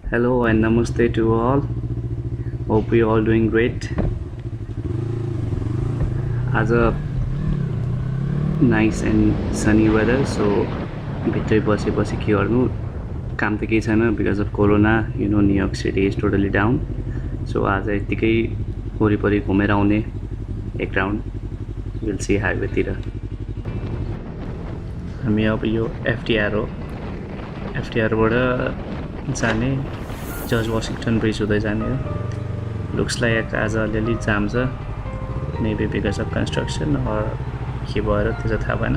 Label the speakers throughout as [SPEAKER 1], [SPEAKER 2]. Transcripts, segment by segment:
[SPEAKER 1] Hello and namaste to all. Hope you all doing great. As a nice and sunny weather, so भित्रै बसेपछि के गर्नु काम त केही छैन because of corona New York city is totally down. So आज यत्तिकै वरिपरि घुमेर आउने एक राउन्ड विल सी हाइवेतिर. हामी अब यो एफटिआर हो, एफटिआरबाट जाने जर्ज वासिङटन ब्रिज हुँदै जाने हो. लुक्स लाइक आज अलिअलि जाम छ, maybe because of construction or के भएर त्यो चाहिँ थाहा भएन.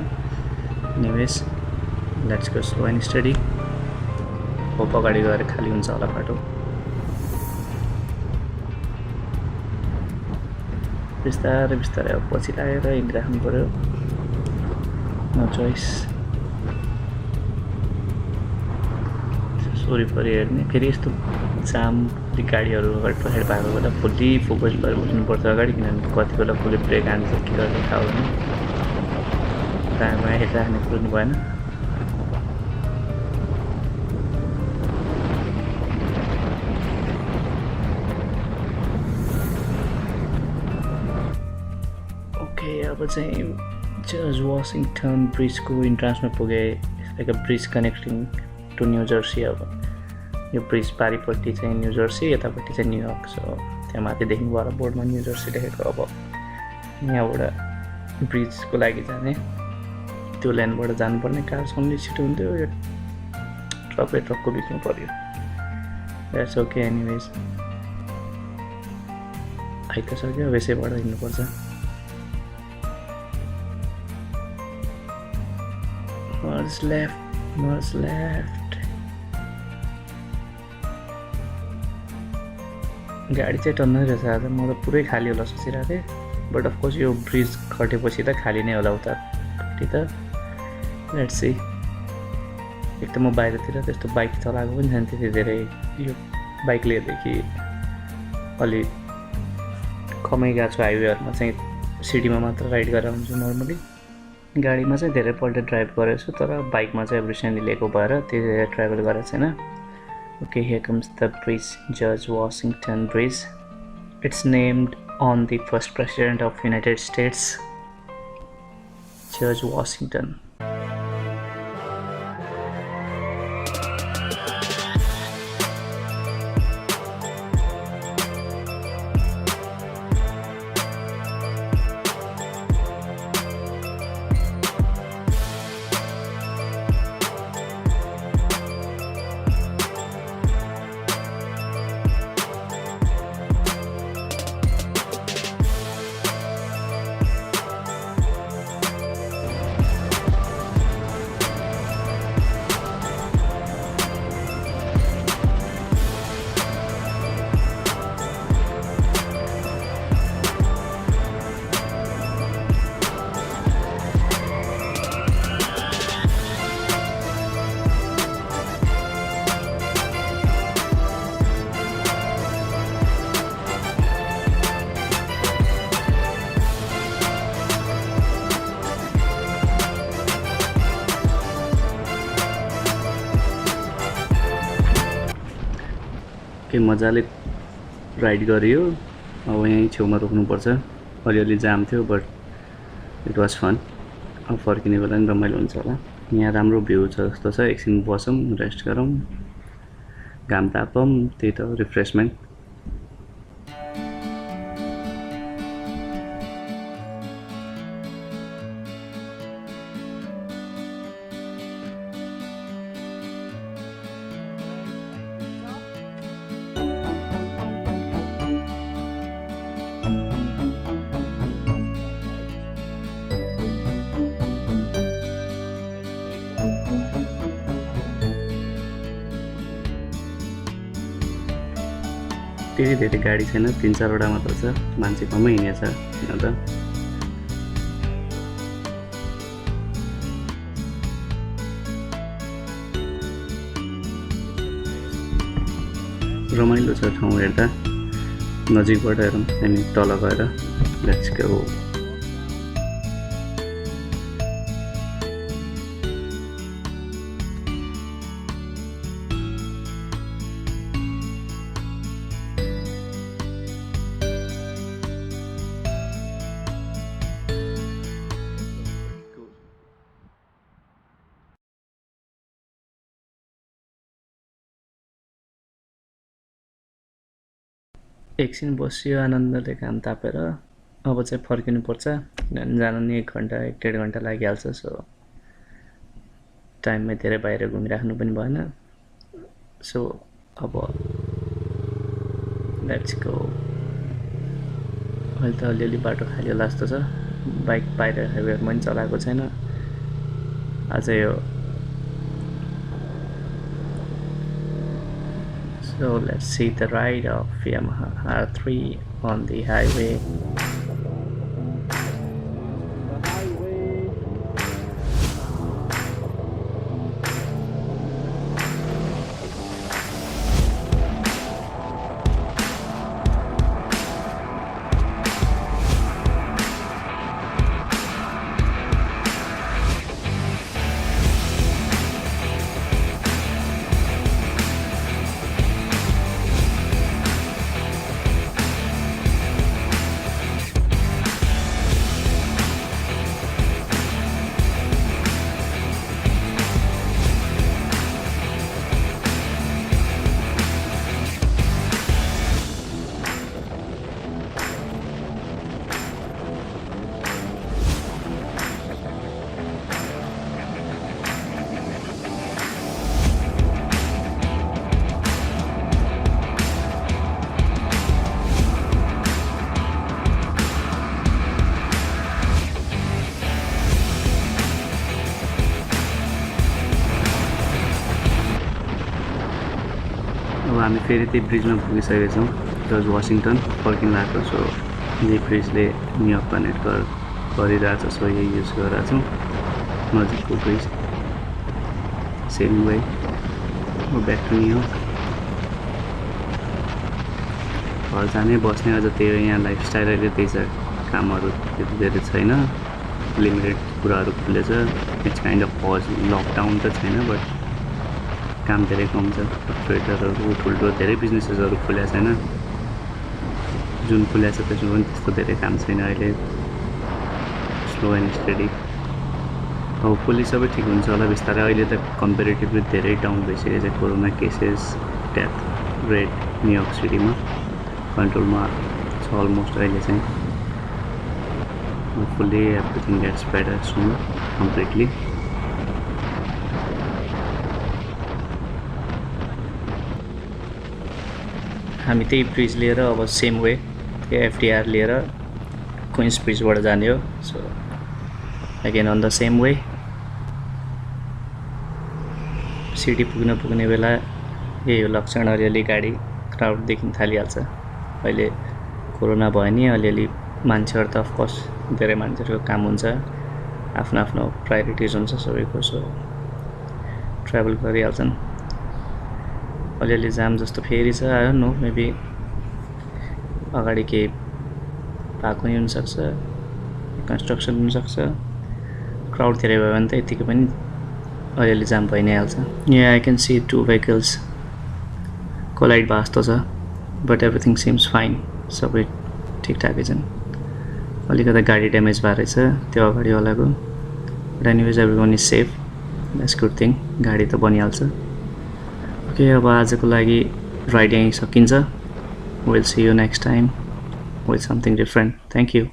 [SPEAKER 1] Anyways let's go slow and study. Hope अगाडि गएर खाली हुन्छ होला बाटो. बिस्तारै बिस्तारै अब पछि लागेर हिँडिराख्नु पऱ्यो, नो चोइस. वरिपरि हेर्ने फेरि यस्तो जाम गाडीहरू अगाडि पछाडि भएको बेला फुल्ली फोकस गरेर बस्नुपर्छ अगाडि, किनभने कति बेला कसले ब्रेक हान्छ के गर्छ थाहा हुँदैन. टाइममा हेरिराख्ने कुरो नि भएन. ओके, अब चाहिँ जर्ज वासिङटन ब्रिजको इन्ट्रान्समा पुगे. Like a bridge connecting to New Jersey. अब यो ब्रिज पारिपट्टि चाहिँ न्यू जर्सी, यतापट्टि चाहिँ न्युयोर्क. सो त्यहाँ माथि देख्नु भएर बोर्डमा न्यू जर्सी लेखेको. अब यहाँबाट ब्रिजको लागि जाने, त्यो लाइनबाट जानुपर्ने कारसम्म छिटो हुन्थ्यो. यो ट्रकको बिचमा पऱ्यो. That's okay. एनिवेज आइ त सक्यो, यसैबाट हिँड्नुपर्छ. मर्ज लेफ्ट. गाडी चाहिँ टन्नै रहेछ आज. म त पुरै खाली होला सोचिरहेको थिएँ, बट अफकोर्स यो ब्रिज खटेपछि त खाली नै होला उतापट्टि त. Let's see. एक त म बाहिरतिर त्यस्तो बाइक चलाएको पनि छैन त्यति धेरै. यो बाइक लिएदेखि अलि कमै गएको छु. हाइवेहरूमा चाहिँ सिटीमा मात्र राइड गरेर हुन्छु नर्मली. गाडीमा चाहिँ धेरैपल्ट ड्राइभ गरेको छु, तर बाइकमा चाहिँ रिसेन्टली लिएको भएर त्यति धेरै ट्राभल गरेको छैन. Okay, here comes the bridge, George Washington Bridge. It's named on the first president of United States, George Washington. के मजाले राइड गरियो. अब यहीँ छेउमा रोक्नुपर्छ. अलिअलि जाम थियो बट इट वाज फन. अब फर्किने बेला नि रमाइलो हुन्छ होला. यहाँ राम्रो भ्यू छ जस्तो छ. एकछिन बसौँ, रेस्ट गरौँ, घाम तापौँ, त्यही त रिफ्रेसमेन्ट. त्यति धेरै गाडी छैन, 3-4वटा मात्र छ. मान्छे कमै हिँडेछ किन त. रमाइलो छ ठाउँ हेर्दा. नजिकबाट हेरौँ हामी तल गएर. Let's go. एकछिन बस्यो आनन्दले काम तापेर अब चाहिँ फर्किनुपर्छ किनभने जानु नि 1 घन्टा 1.5 घन्टा लागिहाल्छ सो टाइममै धेरै बाहिर घुमिराख्नु पनि भएन सो अब लेट्स गो अहिले त अलिअलि बाटो खाली होला जस्तो छ बाइक बाहिर हाइवेमा पनि चलाएको छैन आज यो So let's see the ride of Yamaha R3 on the highway. अब हामी फेरि त्यही ब्रिजमा पुगिसकेका छौँ जर्ज वाशिङटन फर्किन लागेको सो यही ब्रिजले न्युयोर्क कनेक्ट गरिरहेछ सो यही युज गरिरहेको छौँ नजिकको bridge same way back to New York घर जाने बस्ने अझ त्यही यहाँ लाइफस्टाइल अहिले त्यही छ कामहरू त्यति धेरै छैन लिमिटेड कुराहरू खुलेछ it's kind of pause lockdown त छैन बट काम धेरै कम छ ट्रेडरहरू ठुल्ठुलो धेरै बिजनेसेसहरू खुलेको छैन जुन खुलेको छ त्यसमा पनि त्यस्तो धेरै काम छैन अहिले स्लो एन्ड स्टडी होपफुली सबै ठिक हुन्छ होला बिस्तारै अहिले त कम्पेरिटिभली धेरै डाउन भइसकेको छ corona cases death rate New York सिटीमा कन्ट्रोलमा छ अलमोस्ट अहिले चाहिँ होपफुली एभ्रिथिङ गेट्स बेटर सुन कम्प्लिटली हामी त्यही ब्रिज लिएर अब सेम वे त्यो एफडिआर लिएर क्विन्स ब्रिजबाट जाने हो so again on the same way city पुग्ने बेला यही हो लक्षण अलिअलि गाडी क्राउड देखिन थालिहाल्छ अहिले कोरोना भयो नि अलिअलि मान्छेहरू त अफकोर्स धेरै मान्छेहरूको काम हुन्छ आफ्नो आफ्नो प्रायोरिटिज हुन्छ सबैको सो ट्राभल गरिहाल्छन् अलिअलि जाम जस्तो फेरि छ आयो नो मेबी अगाडि केही भएको नि हुनसक्छ कन्स्ट्रक्सन हुनसक्छ क्राउड धेरै भयो भने त यतिकै पनि अलिअलि जाम भइ नै हाल्छ यहाँ I can see 2 vehicles collide भएको जस्तो छ बट एभ्रिथिङ सिम्स फाइन सबै ठिकठाकै छन् अलिकति गाडी ड्यामेज भएको रहेछ त्यो अगाडिवालाको but anyways everyone is safe that's good thing गाडी त बनिहाल्छ ओके अब आजको लागि राइड यहीँ सकिन्छ will see you next time with something different thank you